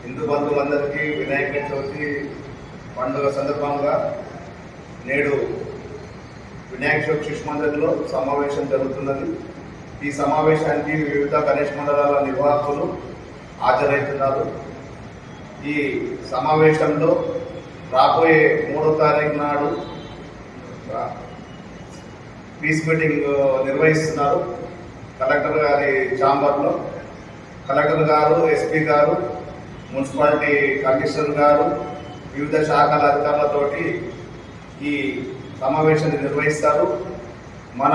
హిందూ బంధువులందరికీ వినాయక చవితి పండుగ సందర్భంగా నేడు వినాయక చవితి శిశు మందిరంలో సమావేశం జరుగుతున్నది. ఈ సమావేశానికి వివిధ గణేష్ మండలాల నిర్వాహకులు హాజరవుతున్నారు. ఈ సమావేశంలో రాబోయే 3వ తారీఖు నాడు పీస్ మీటింగ్ నిర్వహిస్తున్నారు. కలెక్టర్ గారి ఛాంబర్లో కలెక్టర్ గారు, ఎస్పీ గారు, మున్సిపాలిటీ కమిషనర్ గారు, వివిధ శాఖల అధికారులతోటి ఈ సమావేశాన్ని నిర్వహిస్తారు. మన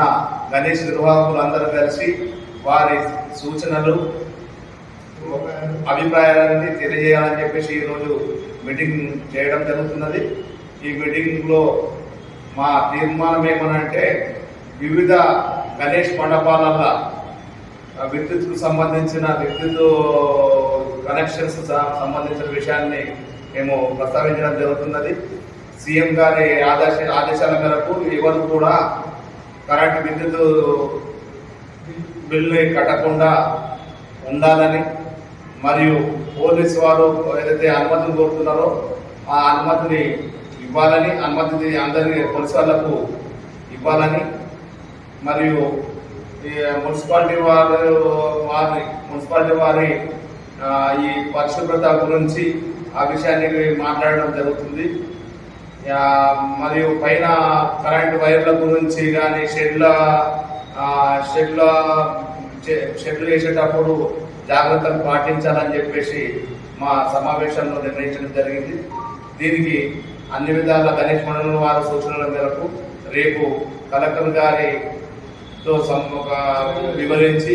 గణేష్ నిర్వాహకులందరూ కలిసి వారి సూచనలు, అభిప్రాయాలని తెలియజేయాలని చెప్పేసి ఈరోజు మీటింగ్ చేయడం జరుగుతున్నది. ఈ మీటింగ్లో మా తీర్మానం ఏమనంటే వివిధ గణేష్ మండపాల విద్యుత్కు సంబంధించిన విద్యుత్ కనెక్షన్స్ సంబంధించిన విషయాన్ని మేము ప్రస్తావించడం జరుగుతున్నది. సీఎం గారి ఆదేశాల మేరకు ఎవరు కూడా కరెంట్ విద్యుత్ బిల్లు కట్టకుండా ఉండాలని, మరియు పోలీసు వారు ఏదైతే అనుమతిని కోరుతున్నారో ఆ అనుమతిని ఇవ్వాలని, అనుమతి అందరి పోలీసు వాళ్లకు ఇవ్వాలని, మరియు మున్సిపాలిటీ వారి ఈ పరిశుభ్రత గురించి ఆ విషయాన్ని మాట్లాడడం జరుగుతుంది. మరియు పైన కరెంటు వైర్ల గురించి కానీ షెడ్లు వేసేటప్పుడు జాగ్రత్తలు పాటించాలని చెప్పేసి మా సమావేశంలో నిర్ణయించడం జరిగింది. దీనికి అన్ని విధాల గణేష్ మండలం వారి సూచనల మేరకు రేపు కలెక్టర్ గారితో వివరించి,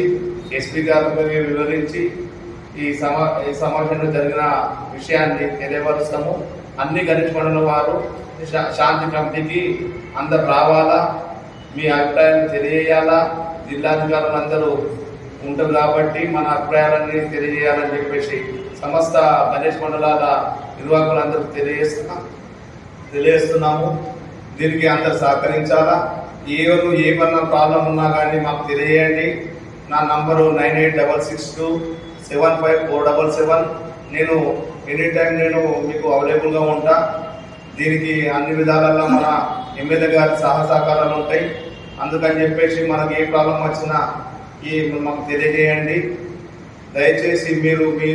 ఎస్పీ గారికి వివరించి ఈ సమావేశంలో జరిగిన విషయాన్ని తెలియపరుస్తాము. అన్ని గణేష్ మండలం వారు శాంతి కమిటీకి అందరు రావాలా, మీ అభిప్రాయాన్ని తెలియజేయాలా. జిల్లాధికారులు అందరూ ఉంటారు కాబట్టి మన అభిప్రాయాలన్నీ తెలియజేయాలని చెప్పేసి సమస్త గణేష్ మండలాల నిర్వాహకులందరూ తెలియజేస్తున్నాము. దీనికి అందరు సహకరించాలా. ఏమన్నా ప్రాబ్లం ఉన్నా కానీ మాకు తెలియజేయండి. నా నంబరు 9866275477. నేను ఎనీ టైం మీకు అవైలబుల్గా ఉంటా. దీనికి అన్ని విధాలలో మన ఎమ్మెల్యే గారి సహకారాలు ఉంటాయి. అందుకని చెప్పేసి మనకి ఏ ప్రాబ్లం వచ్చినా మాకు తెలియజేయండి. దయచేసి మీరు మీ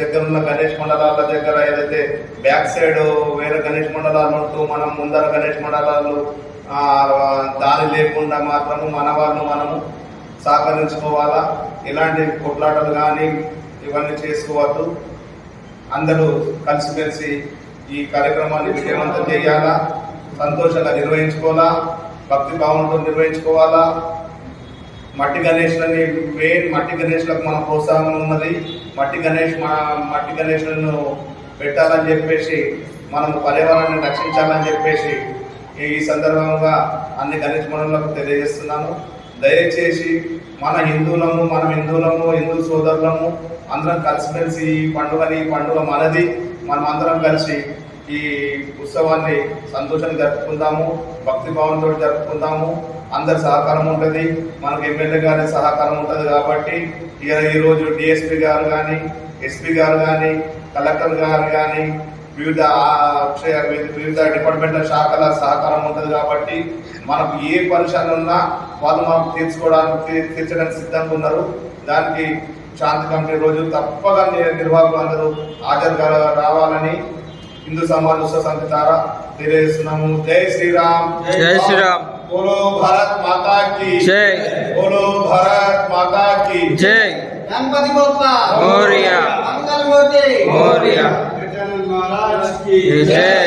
దగ్గర ఉన్న గణేష్ మండలాల దగ్గర ఏదైతే బ్యాక్ సైడ్ వేరే గణేష్ మండలాలు ఉంటూ మనం ముందర గణేష్ మండలాలు దారి లేకుండా మాత్రము మనము సహకరించుకోవాలా. ఇలాంటి కొట్లాటలు కానీ ఇవన్నీ చేసుకోవద్దు. అందరూ కలిసిమెలిసి ఈ కార్యక్రమాన్ని విజయవంతం చేయాలా, సంతోషంగా నిర్వహించుకోవాలా, భక్తి భావంతో నిర్వహించుకోవాలా. మట్టి గణేష్లని మట్టి గణేష్లకు మన ప్రోత్సాహం ఉన్నది. మట్టి గణేష్లను పెట్టాలని చెప్పేసి మనం పర్యావరణాన్ని రక్షించాలని చెప్పేసి ఈ సందర్భంగా అన్ని గణేష్ మండలాలకు తెలియజేస్తున్నాము. దయచేసి మనం హిందువులము, హిందూ సోదరులము అందరం కలిసిమెలిసి ఈ పండుగ మనది. మనం అందరం కలిసి ఈ ఉత్సవాన్ని సంతోషంగా జరుపుకుందాము, భక్తి భావంతో జరుపుకుందాము. అందరి సహకారం ఉంటుంది, మనకు ఎమ్మెల్యే గారి సహకారం ఉంటుంది. కాబట్టి ఈరోజు డిఎస్పీ గారు కానీ, ఎస్పీ గారు కానీ, కలెక్టర్ గారు కానీ, వివిధ డిపార్ట్మెంట్ల శాఖల సహకారం ఉంటుంది. కాబట్టి మనకు ఏ పరిశ్రమ ఉన్నా వాళ్ళు మనకు తీర్చడానికి సిద్ధంగా ఉన్నారు. దానికి శాంతి కమిటీ రోజు తప్పగా నిర్వాహకులు అందరూ హాజరు రావాలని హిందూ సమాజ్ ఉత్సవ సమితి ద్వారా తెలియజేస్తున్నాము. జై శ్రీరామ్, జై శ్రీరామ్. बोलो भारत माता की जय, बोलो भारत माता की जय. गणपति बप्पा मोरया, मंगल मूर्ति मोरया, महाराज की जय.